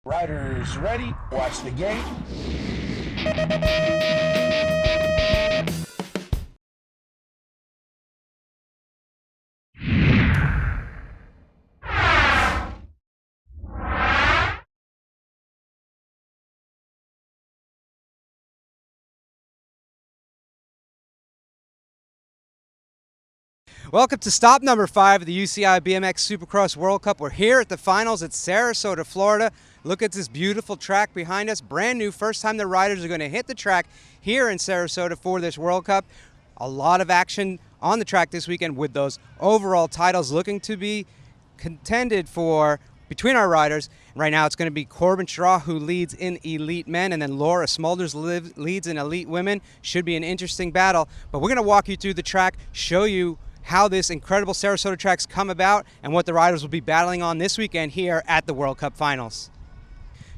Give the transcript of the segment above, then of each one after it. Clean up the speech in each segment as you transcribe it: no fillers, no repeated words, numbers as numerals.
Riders ready, watch the gate. Welcome to stop number 5 of the UCI BMX Supercross World Cup. We're here at the finals at Sarasota, Florida. Look at this beautiful track behind us. Brand new, first time the riders are going to hit the track here in Sarasota for this World Cup. A lot of action on the track this weekend with those overall titles looking to be contended for between our riders. Right now it's going to be Corbin Straw who leads in Elite Men, and then Laura Smulders leads in Elite Women. Should be an interesting battle, but we're going to walk you through the track, show you how this incredible Sarasota track's come about and what the riders will be battling on this weekend here at the World Cup Finals.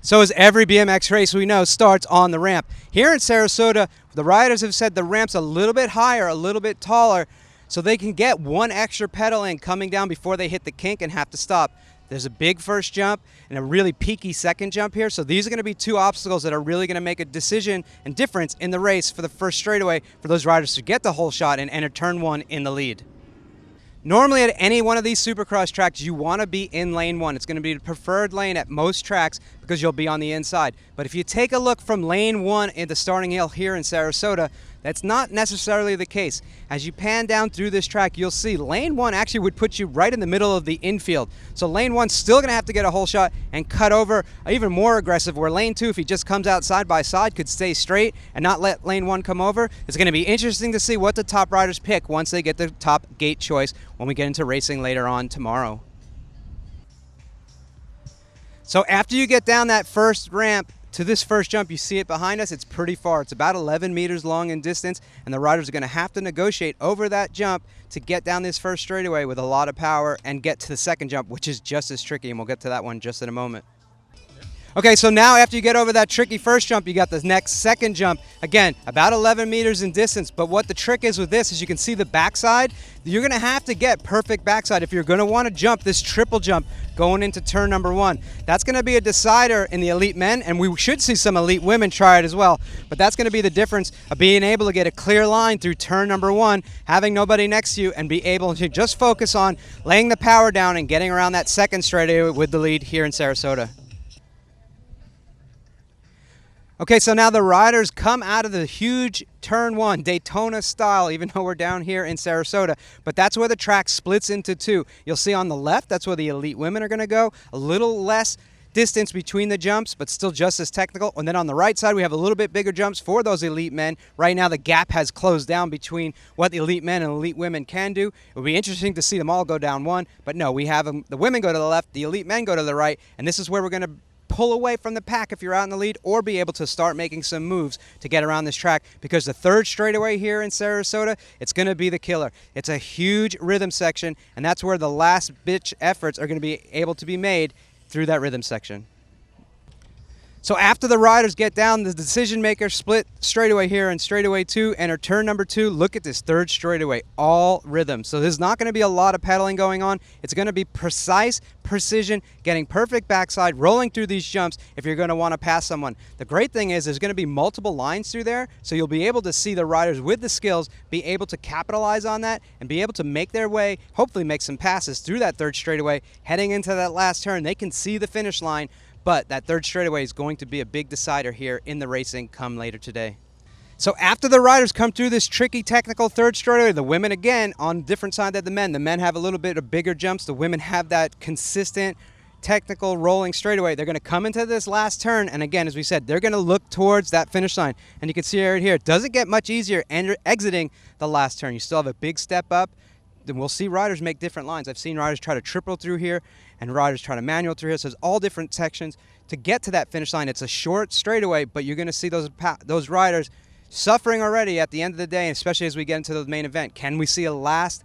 So as every BMX race we know starts on the ramp. Here in Sarasota, the riders have said the ramp's a little bit higher, a little bit taller, so they can get one extra pedal in coming down before they hit the kink and have to stop. There's a big first jump and a really peaky second jump here, so these are going to be two obstacles that are really going to make a decision and difference in the race for the first straightaway for those riders to get the whole shot and enter turn 1 in the lead. Normally at any one of these Supercross tracks, you want to be in lane 1. It's going to be the preferred lane at most tracks because you'll be on the inside. But if you take a look from lane 1 in the starting hill here in Sarasota, that's not necessarily the case. As you pan down through this track, you'll see lane 1 actually would put you right in the middle of the infield. So lane 1's still going to have to get a whole shot and cut over, even more aggressive, where lane 2, if he just comes out side by side, could stay straight and not let lane 1 come over. It's going to be interesting to see what the top riders pick once they get the top gate choice when we get into racing later on tomorrow. So after you get down that first ramp to this first jump, you see it behind us, it's pretty far. It's about 11 meters long in distance, and the riders are going to have to negotiate over that jump to get down this first straightaway with a lot of power and get to the second jump, which is just as tricky, and we'll get to that one just in a moment. Okay, so now after you get over that tricky first jump, you got the next second jump. Again, about 11 meters in distance, but what the trick is with this is you can see the backside. You're going to have to get perfect backside if you're going to want to jump this triple jump going into turn number 1. That's going to be a decider in the Elite Men, and we should see some Elite Women try it as well. But that's going to be the difference of being able to get a clear line through turn number 1, having nobody next to you, and be able to just focus on laying the power down and getting around that second straightaway with the lead here in Sarasota. Okay, so now the riders come out of the huge turn 1, Daytona style, even though we're down here in Sarasota. But that's where the track splits into 2. You'll see on the left, that's where the Elite Women are going to go. A little less distance between the jumps, but still just as technical. And then on the right side, we have a little bit bigger jumps for those Elite Men. Right now, the gap has closed down between what the Elite Men and Elite Women can do. It will be interesting to see them all go down one. But no, we have them, the women go to the left, the Elite Men go to the right. And this is where we're going to pull away from the pack if you're out in the lead, or be able to start making some moves to get around this track, because the third straightaway here in Sarasota, it's going to be the killer. It's a huge rhythm section, and that's where the last ditch efforts are going to be able to be made through that rhythm section. So after the riders get down, the decision makers split straightaway here in straightaway 2, enter turn number 2. Look at this third straightaway, all rhythm. So there's not going to be a lot of pedaling going on. It's going to be precise, precision, getting perfect backside, rolling through these jumps if you're going to want to pass someone. The great thing is there's going to be multiple lines through there, so you'll be able to see the riders with the skills be able to capitalize on that and be able to make their way, hopefully make some passes through that third straightaway. Heading into that last turn, they can see the finish line, but that third straightaway is going to be a big decider here in the racing come later today. So after the riders come through this tricky technical third straightaway, the women again on different side than the men. The men have a little bit of bigger jumps. The women have that consistent technical rolling straightaway. They're going to come into this last turn, and again, as we said, they're going to look towards that finish line. And you can see right here, it doesn't get much easier exiting the last turn. You still have a big step up. Then we'll see riders make different lines. I've seen riders try to triple through here and riders try to manual through here. So there's all different sections to get to that finish line. It's a short straightaway, but you're going to see those riders suffering already at the end of the day, especially as we get into the main event. Can we see a last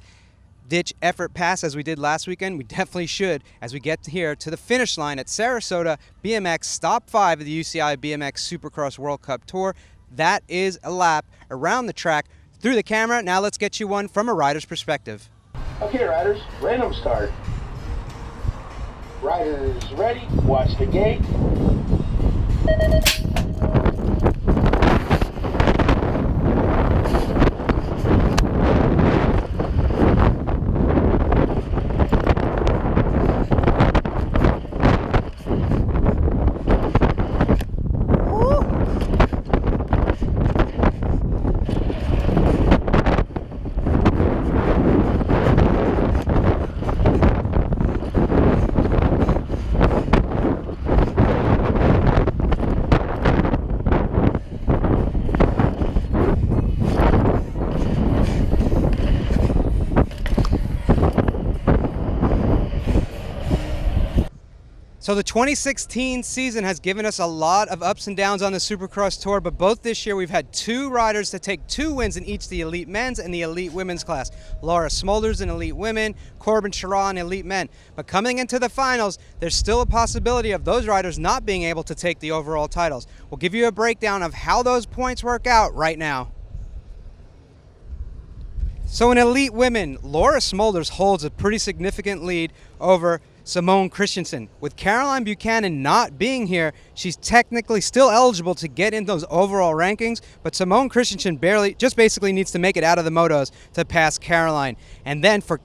ditch effort pass as we did last weekend? We definitely should as we get here to the finish line at Sarasota BMX Stop 5 of the UCI BMX Supercross World Cup Tour. That is a lap around the track through the camera. Now let's get you one from a rider's perspective. Okay, riders, random start. Riders ready, watch the gate. So the 2016 season has given us a lot of ups and downs on the Supercross Tour, but both this year we've had two riders to take 2 wins in each the Elite Men's and the Elite Women's class. Laura Smulders in Elite Women, Corbin Sherraw in Elite Men. But coming into the finals, there's still a possibility of those riders not being able to take the overall titles. We'll give you a breakdown of how those points work out right now. So in Elite Women, Laura Smulders holds a pretty significant lead over Simone Christensen. With Caroline Buchanan not being here, she's technically still eligible to get in those overall rankings, but Simone Christensen just basically needs to make it out of the motos to pass Caroline. And then for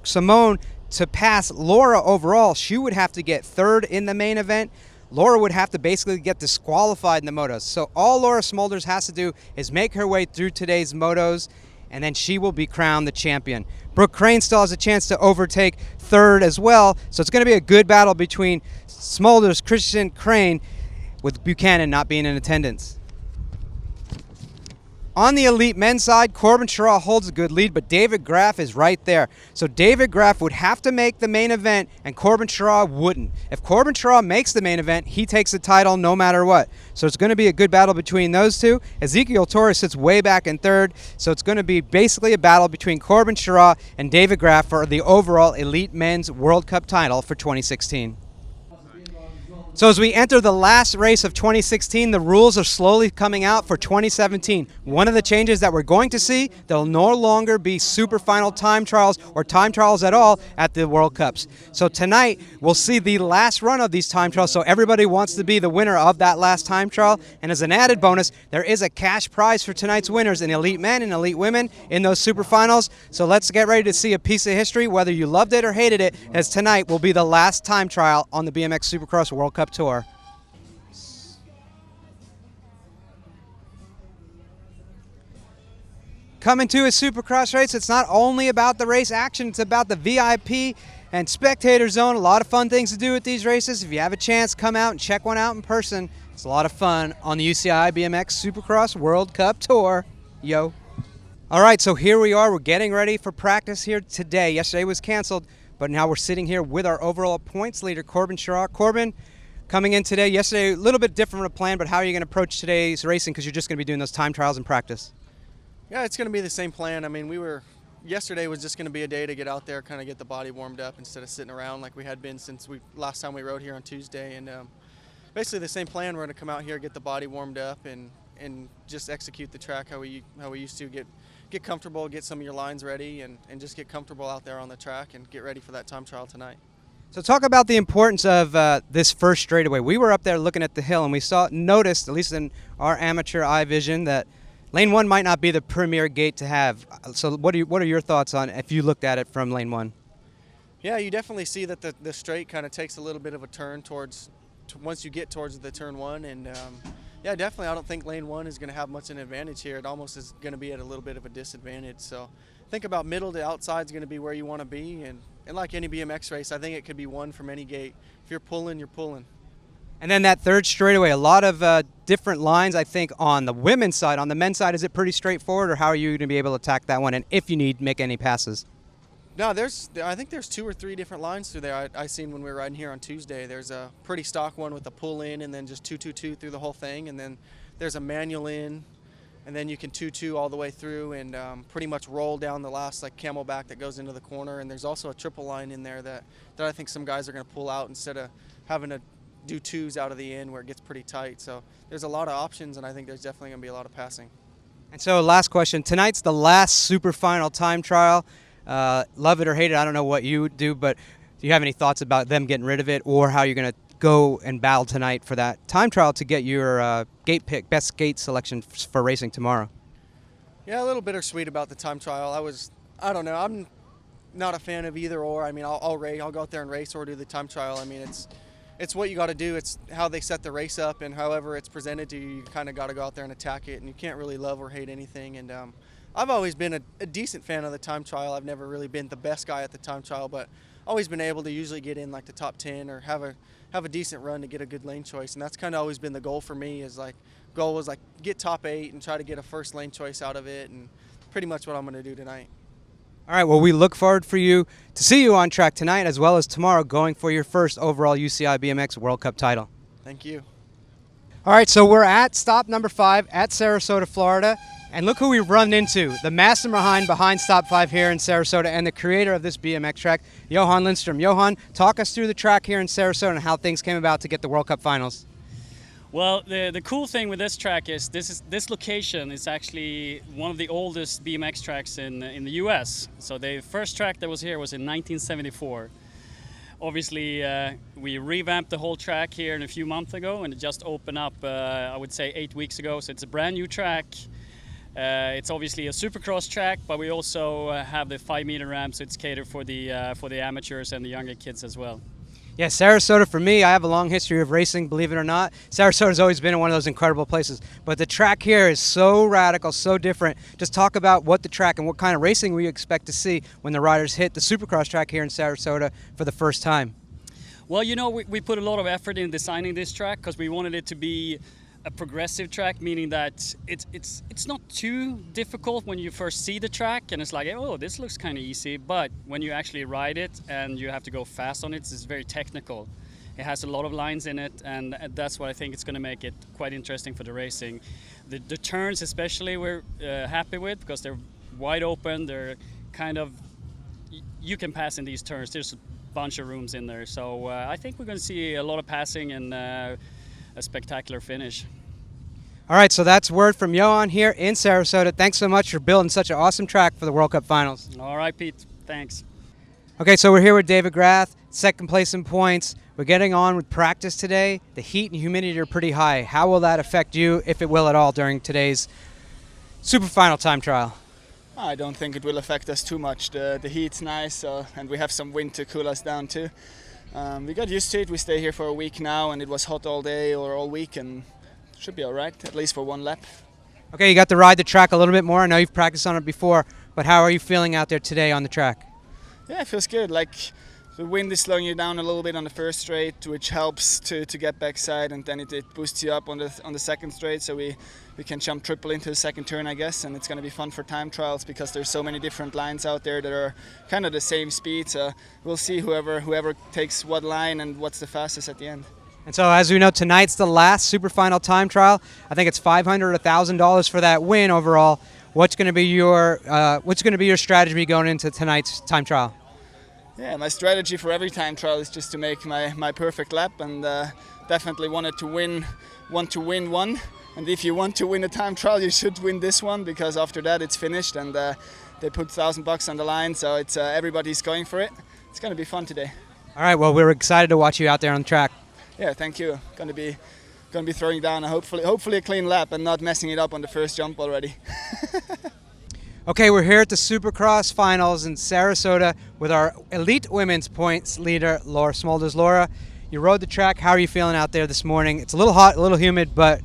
Simone to pass Laura overall, she would have to get 3rd in the main event. Laura would have to basically get disqualified in the motos. So all Laura Smulders has to do is make her way through today's motos, and then she will be crowned the champion. Brooke Crane still has a chance to overtake 3rd as well, so it's going to be a good battle between Smulders, Christian, Crane, with Buchanan not being in attendance. On the Elite Men's side, Corbin Sherraw holds a good lead, but David Graff is right there. So David Graff would have to make the main event, and Corbin Sherraw wouldn't. If Corbin Sherraw makes the main event, he takes the title no matter what. So it's going to be a good battle between those two. Ezekiel Torres sits way back in 3rd, so it's going to be basically a battle between Corbin Sherraw and David Graff for the overall Elite Men's World Cup title for 2016. So as we enter the last race of 2016, the rules are slowly coming out for 2017. One of the changes that we're going to see, there'll no longer be super final time trials or time trials at all at the World Cups. So tonight, we'll see the last run of these time trials, so everybody wants to be the winner of that last time trial. And as an added bonus, there is a cash prize for tonight's winners in Elite Men and Elite Women in those super finals. So let's get ready to see a piece of history, whether you loved it or hated it, as tonight will be the last time trial on the BMX Supercross World Cup Tour. Coming to a Supercross race, it's not only about the race action, it's about the VIP and spectator zone. A lot of fun things to do at these races. If you have a chance, come out and check one out in person. It's a lot of fun on the UCI BMX Supercross World Cup Tour. Yo. All right, so here we are. We're getting ready for practice here today. Yesterday was canceled, but now we're sitting here with our overall points leader, Corbin Sherraw. Corbin, coming in today, yesterday a little bit different of a plan, but how are you going to approach today's racing, because you're just going to be doing those time trials and practice? Yeah, it's going to be the same plan. I mean, yesterday was just going to be a day to get out there, kind of get the body warmed up instead of sitting around like we had been since last time we rode here on Tuesday. And basically the same plan. We're going to come out here, get the body warmed up, and just execute the track how we used to, get comfortable, get some of your lines ready, and just get comfortable out there on the track and get ready for that time trial tonight. So talk about the importance of this first straightaway. We were up there looking at the hill, and we noticed, at least in our amateur eye vision, that Lane 1 might not be the premier gate to have. So what are your thoughts on if you looked at it from Lane 1? Yeah, you definitely see that the straight kind of takes a little bit of a turn once you get towards the turn 1. And yeah, definitely I don't think Lane 1 is going to have much of an advantage here. It almost is going to be at a little bit of a disadvantage. So think about middle to outside is going to be where you want to be. And like any BMX race, I think it could be one from any gate. If you're pulling, you're pulling. And then that third straightaway, a lot of different lines, I think, on the women's side. On the men's side, is it pretty straightforward, or how are you going to be able to attack that one, and if you need, make any passes? No, I think there's 2 or 3 different lines through there. I seen when we were riding here on Tuesday. There's a pretty stock one with a pull in and then just 2-2-2 through the whole thing, and then there's a manual in, and then you can 2-2 all the way through and pretty much roll down the last like camelback that goes into the corner. And there's also a triple line in there that I think some guys are going to pull out instead of having to do 2s out of the end where it gets pretty tight. So there's a lot of options, and I think there's definitely going to be a lot of passing. And so last question, tonight's the last super final time trial. Love it or hate it, I don't know what you would do, but do you have any thoughts about them getting rid of it, or how you're going to go and battle tonight for that time trial to get your gate pick, best gate selection for racing tomorrow? Yeah, a little bittersweet about the time trial. I don't know. I'm not a fan of either or. I mean, I'll go out there and race or do the time trial. I mean, it's what you got to do. It's how they set the race up, and however it's presented to you, you kind of got to go out there and attack it, and you can't really love or hate anything. And I've always been a decent fan of the time trial. I've never really been the best guy at the time trial, but always been able to usually get in like the top 10 or have a decent run to get a good lane choice. And that's kind of always been the goal for me. Goal was like get top 8 and try to get a first lane choice out of it, and pretty much what I'm going to do tonight. All right, well, we look forward for you to see you on track tonight as well as tomorrow going for your first overall UCI BMX World Cup title. Thank you. All right, so we're at stop number 5 at Sarasota, Florida. And look who we've run into, the mastermind behind stop 5 here in Sarasota and the creator of this BMX track, Johan Lindstrom. Johan, talk us through the track here in Sarasota and how things came about to get the World Cup finals. Well, the cool thing with this track is this location is actually one of the oldest BMX tracks in the U.S. So the first track that was here was in 1974. Obviously, we revamped the whole track here a few months ago, and it just opened up, I would say, 8 weeks ago. So it's a brand new track. It's obviously a supercross track, but we also have the 5-meter ramp, so it's catered for the amateurs and the younger kids as well. Yeah, Sarasota, for me, I have a long history of racing, believe it or not. Sarasota's always been one of those incredible places. But the track here is so radical, so different. Just talk about what the track and what kind of racing we expect to see when the riders hit the Supercross track here in Sarasota for the first time. Well, you know, we put a lot of effort in designing this track because we wanted it to be a progressive track, meaning that it's not too difficult when you first see the track and it's like, oh, this looks kind of easy, but when you actually ride it and you have to go fast on it, it's very technical. It has a lot of lines in it, and that's what I think it's going to make it quite interesting for the racing. The turns especially we're happy with because they're wide open, they're kind of, you can pass in these turns, there's a bunch of rooms in there, so I think we're going to see a lot of passing and a spectacular finish. All right, so that's word from Johan here in Sarasota. Thanks so much for building such an awesome track for the World Cup Finals. All right, Pete. Thanks. Okay, so we're here with David Grath, second place in points. We're getting on with practice today. The heat and humidity are pretty high. How will that affect you, if it will at all, during today's super final time trial? I don't think it will affect us too much. The heat's nice, and we have some wind to cool us down too. We got used to it. We stay here for a week now, and it was hot all day or all week, and should be all right, at least for one lap. Okay, you got to ride the track a little bit more. I know you've practiced on it before, but how are you feeling out there today on the track? Yeah, it feels good. Like the wind is slowing you down a little bit on the first straight, which helps to get backside, and then it boosts you up on the second straight, so we can jump triple into the second turn, I guess, and it's going to be fun for time trials because there's so many different lines out there that are kind of the same speed. So we'll see whoever takes what line and what's the fastest at the end. And so, as we know, tonight's the last super final time trial. I think it's $500 or $1,000 for that win overall. What's going to be your strategy going into tonight's time trial? Yeah, my strategy for every time trial is just to make my perfect lap, and definitely want to win one. And if you want to win a time trial, you should win this one, because after that it's finished, and they put $1,000 on the line, so it's everybody's going for it. It's going to be fun today. All right, well, we're excited to watch you out there on the track. Yeah, thank you. Going to be throwing down hopefully a clean lap and not messing it up on the first jump already. Okay, we're here at the Supercross Finals in Sarasota with our elite women's points leader, Laura Smulders. Laura, you rode the track. How are you feeling out there this morning? It's a little hot, a little humid, but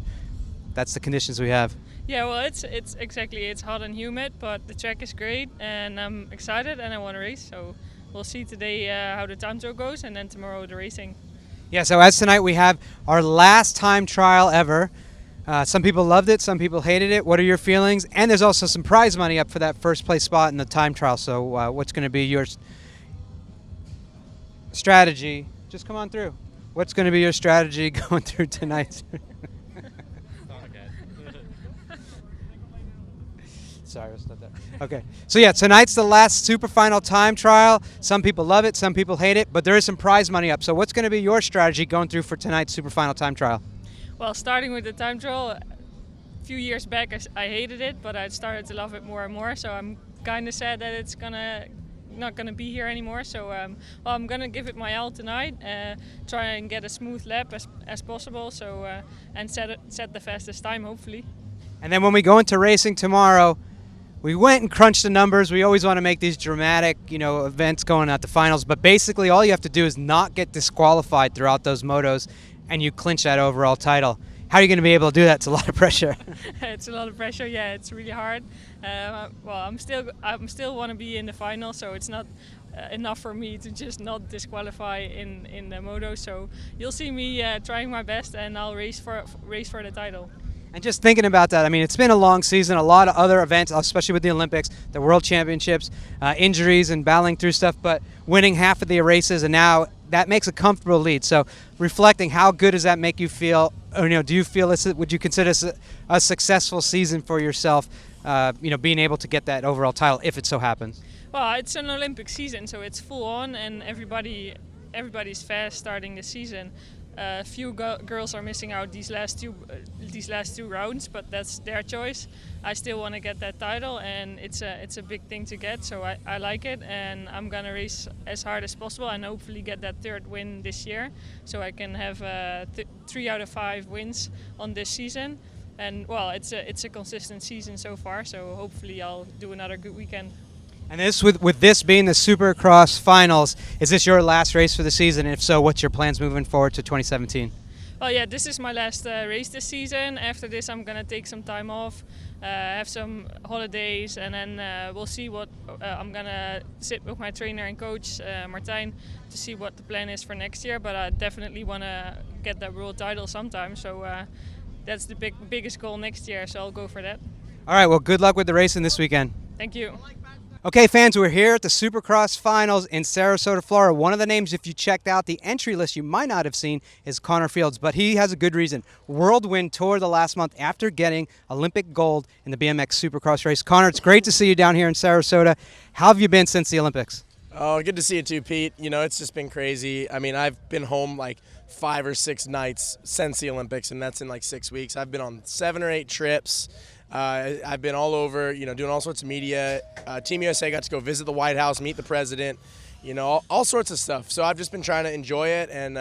that's the conditions we have. Yeah, well, it's hot and humid, but the track is great, and I'm excited and I want to race. So we'll see today how the time trial goes, and then tomorrow the racing. Yeah, so as tonight we have our last time trial ever. Some people loved it, some people hated it. What are your feelings? And there's also some prize money up for that first place spot in the time trial. So what's going to be your strategy? Just come on through. What's going to be your strategy going through tonight? Sorry, I'll stop there. Okay. So yeah, tonight's the last super final time trial. Some people love it, some people hate it, but there is some prize money up. So what's going to be your strategy going through for tonight's super final time trial? Well, starting with the time trial, a few years back I hated it, but I started to love it more and more. So I'm kind of sad that it's gonna not gonna be here anymore. So well, I'm gonna give it my all tonight. Try and get a smooth lap as possible. So and set the fastest time, hopefully. And then when we go into racing tomorrow, we went and crunched the numbers. We always want to make these dramatic, events going at the finals. But basically, all you have to do is not get disqualified throughout those motos, and you clinch that overall title. How are you going to be able to do that? It's a lot of pressure. It's a lot of pressure. Yeah, it's really hard. Well, I'm still want to be in the final, so it's not enough for me to just not disqualify in the moto. So you'll see me trying my best, and I'll race for the title. And just thinking about that, I mean, it's been a long season, a lot of other events, especially with the Olympics, the World Championships, injuries and battling through stuff, but winning half of the races, and now that makes a comfortable lead. So reflecting, how good does that make you feel? Or, do you feel would you consider this a successful season for yourself, being able to get that overall title if it so happens? Well, it's an Olympic season, so it's full on, and everybody's fast starting the season. Few girls are missing out these last two rounds, but that's their choice. I still want to get that title, and it's a big thing to get, so I like it, and I'm gonna race as hard as possible and hopefully get that third win this year, so I can have 3 out of 5 wins on this season. And well, it's a consistent season so far, so hopefully I'll do another good weekend. And this, with this being the Supercross finals, is this your last race for the season? And if so, what's your plans moving forward to 2017? Well, yeah, this is my last race this season. After this, I'm gonna take some time off, have some holidays, and then we'll see what I'm gonna sit with my trainer and coach Martijn to see what the plan is for next year. But I definitely want to get that world title sometime. So that's the biggest goal next year. So I'll go for that. All right. Well, good luck with the racing this weekend. Thank you. Okay, fans, we're here at the Supercross Finals in Sarasota, Florida. One of the names, if you checked out the entry list, you might not have seen is Connor Fields, but he has a good reason. Whirlwind Tour the last month after getting Olympic gold in the BMX Supercross race. Connor, it's great to see you down here in Sarasota. How have you been since the Olympics? Oh, good to see you too, Pete. It's just been crazy. I mean, I've been home like 5 or 6 nights since the Olympics, and that's in like 6 weeks. I've been on 7 or 8 trips. I've been all over, doing all sorts of media. Team USA got to go visit the White House, meet the president, all sorts of stuff. So I've just been trying to enjoy it and,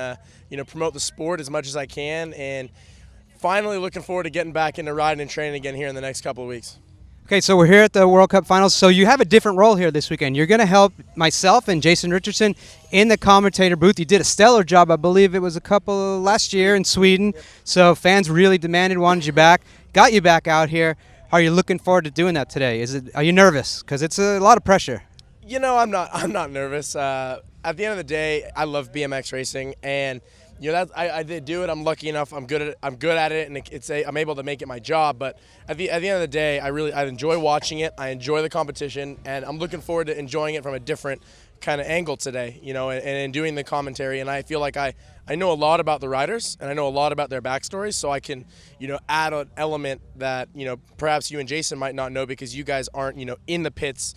promote the sport as much as I can. And finally looking forward to getting back into riding and training again here in the next couple of weeks. Okay, so we're here at the World Cup Finals. So you have a different role here this weekend. You're going to help myself and Jason Richardson in the commentator booth. You did a stellar job. I believe it was a couple last year in Sweden. Yep. So fans really wanted you back. Got you back out here. Are you looking forward to doing that today? Are you nervous? Because it's a lot of pressure. I'm not nervous. At the end of the day, I love BMX racing, and I did do it. I'm lucky enough. I'm good at it, and I'm able to make it my job. But at the end of the day, I enjoy watching it. I enjoy the competition, and I'm looking forward to enjoying it from a different kind of angle today. And doing the commentary, and I feel like I know a lot about the riders, and I know a lot about their backstories, so I can add an element that perhaps you and Jason might not know because you guys aren't in the pits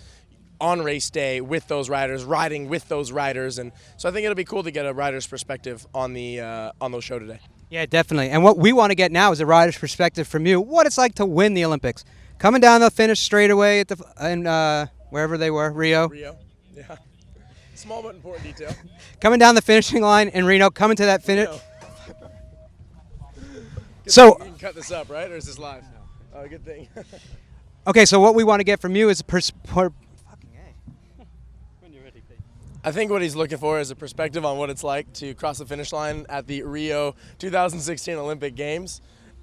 on race day with those riders, riding with those riders, and so I think it'll be cool to get a rider's perspective on those show today. Yeah, definitely. And what we want to get now is a rider's perspective from you. What it's like to win the Olympics, coming down the finish straightaway at wherever they were, Rio. Yeah. Small but important detail. Coming down the finishing line in Reno, coming to that finish. So you can cut this up, right, or is this live? No. Oh, good thing. Okay, so what we want to get from you is I think what he's looking for is a perspective on what it's like to cross the finish line at the Rio 2016 Olympic Games. It's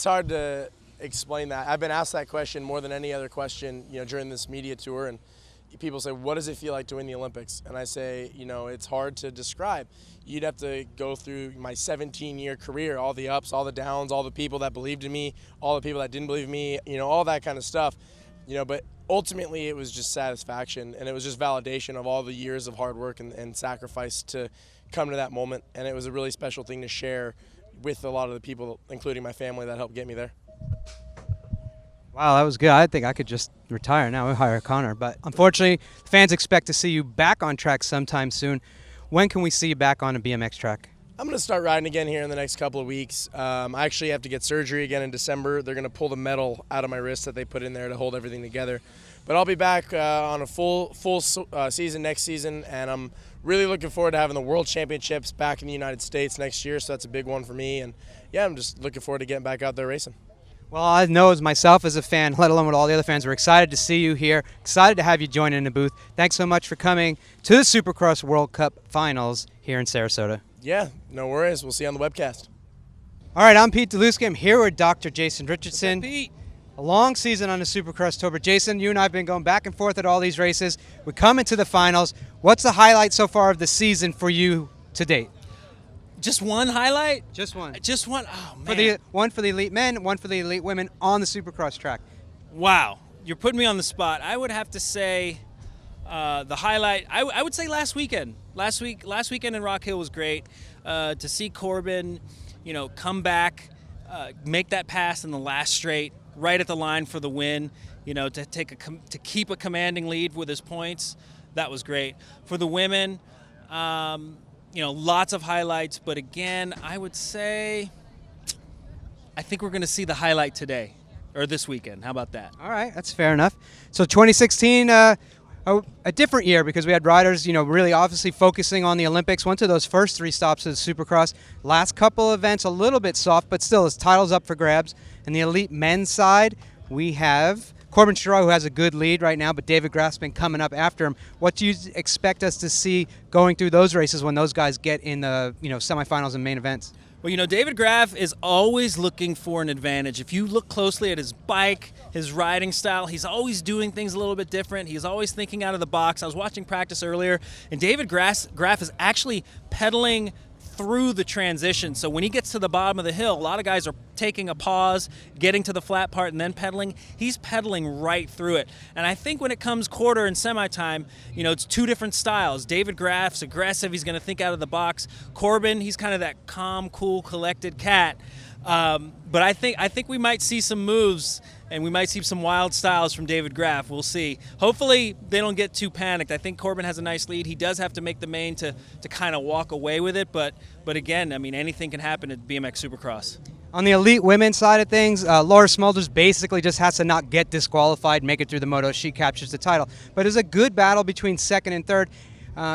hard to explain that. I've been asked that question more than any other question, during this media tour, and people say, what does it feel like to win the Olympics? And I say, it's hard to describe. You'd have to go through my 17-year career, all the ups, all the downs, all the people that believed in me, all the people that didn't believe in me, all that kind of stuff, but ultimately it was just satisfaction, and it was just validation of all the years of hard work and sacrifice to come to that moment, and it was a really special thing to share with a lot of the people, including my family, that helped get me there. Wow, that was good. I think I could just retire now and hire Connor, but unfortunately, fans expect to see you back on track sometime soon. When can we see you back on a BMX track? I'm going to start riding again here in the next couple of weeks. I actually have to get surgery again in December. They're going to pull the metal out of my wrist that they put in there to hold everything together. But I'll be back on a full season next season, and I'm really looking forward to having the World Championships back in the United States next year. So that's a big one for me, and yeah, I'm just looking forward to getting back out there racing. Well, I know as myself as a fan, let alone with all the other fans, we're excited to see you here, excited to have you join in the booth. Thanks so much for coming to the Supercross World Cup Finals here in Sarasota. Yeah, no worries. We'll see you on the webcast. All right, I'm Pete Dylewski. I'm here with Dr. Jason Richardson. Pete. A long season on the Supercross Tour. But Jason, you and I have been going back and forth at all these races. We come into the finals. What's the highlight so far of the season for you to date? Just one highlight? Just one. Just one? Oh, man. One for the elite men, one for the elite women on the Supercross track. Wow. You're putting me on the spot. I would have to say the highlight, I would say last weekend. Last weekend in Rock Hill was great. To see Corbin, come back, make that pass in the last straight, right at the line for the win, to keep a commanding lead with his points, that was great. For the women, lots of highlights, but again, I would say I think we're going to see the highlight today or this weekend. How about that? All right, that's fair enough. So 2016, a different year because we had riders, really obviously focusing on the Olympics. Went to those first 3 stops of the Supercross. Last couple events a little bit soft, but still his title's up for grabs. And the elite men's side, we have Corbin Sherroy, who has a good lead right now, but David Graff's been coming up after him. What do you expect us to see going through those races when those guys get in the semifinals and main events? Well, David Graff is always looking for an advantage. If you look closely at his bike, his riding style, he's always doing things a little bit different. He's always thinking out of the box. I was watching practice earlier, and David Graff is actually pedaling through the transition. So when he gets to the bottom of the hill, a lot of guys are taking a pause, getting to the flat part, and then pedaling. He's pedaling right through it. And I think when it comes quarter and semi-time, it's 2 different styles. David Graff's aggressive. He's going to think out of the box. Corbin, he's kind of that calm, cool, collected cat. But I think we might see some moves, and we might see some wild styles from David Graff. We'll see. Hopefully they don't get too panicked. I think Corbin has a nice lead. He does have to make the main to kind of walk away with it. But again, anything can happen at BMX Supercross. On the elite women's side of things, Laura Smulders basically just has to not get disqualified, make it through the moto. She captures the title. But it's a good battle between second and third.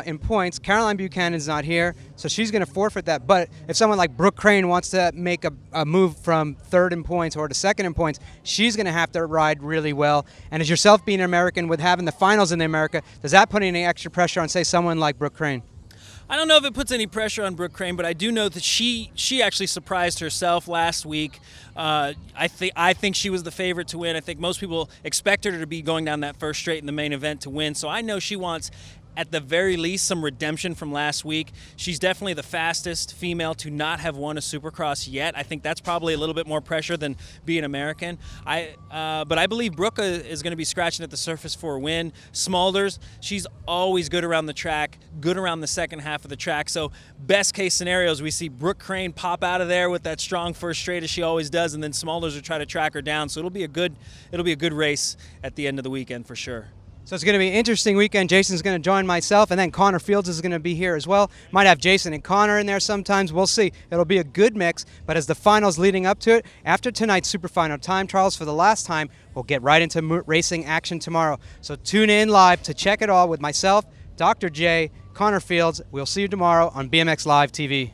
In points. Caroline Buchanan's not here, so she's going to forfeit that. But if someone like Brooke Crane wants to make a move from third in points or to second in points, she's going to have to ride really well. And as yourself being an American with having the finals in the America, does that put any extra pressure on, say, someone like Brooke Crane? I don't know if it puts any pressure on Brooke Crane, but I do know that she actually surprised herself last week. I think she was the favorite to win. I think most people expected her to be going down that first straight in the main event to win. So I know she wants, at the very least, some redemption from last week. She's definitely the fastest female to not have won a Supercross yet. I think that's probably a little bit more pressure than being American. But I believe Brooke is going to be scratching at the surface for a win. Smulders, she's always good around the track, good around the second half of the track. So best case scenarios, we see Brooke Crane pop out of there with that strong first straight as she always does, and then Smulders will try to track her down. So it'll be a good race at the end of the weekend for sure. So it's going to be an interesting weekend. Jason's going to join myself, and then Connor Fields is going to be here as well. Might have Jason and Connor in there sometimes. We'll see. It'll be a good mix, but as the finals leading up to it, after tonight's Super Final time trials for the last time, we'll get right into racing action tomorrow. So tune in live to check it all with myself, Dr. J, Connor Fields. We'll see you tomorrow on BMX Live TV.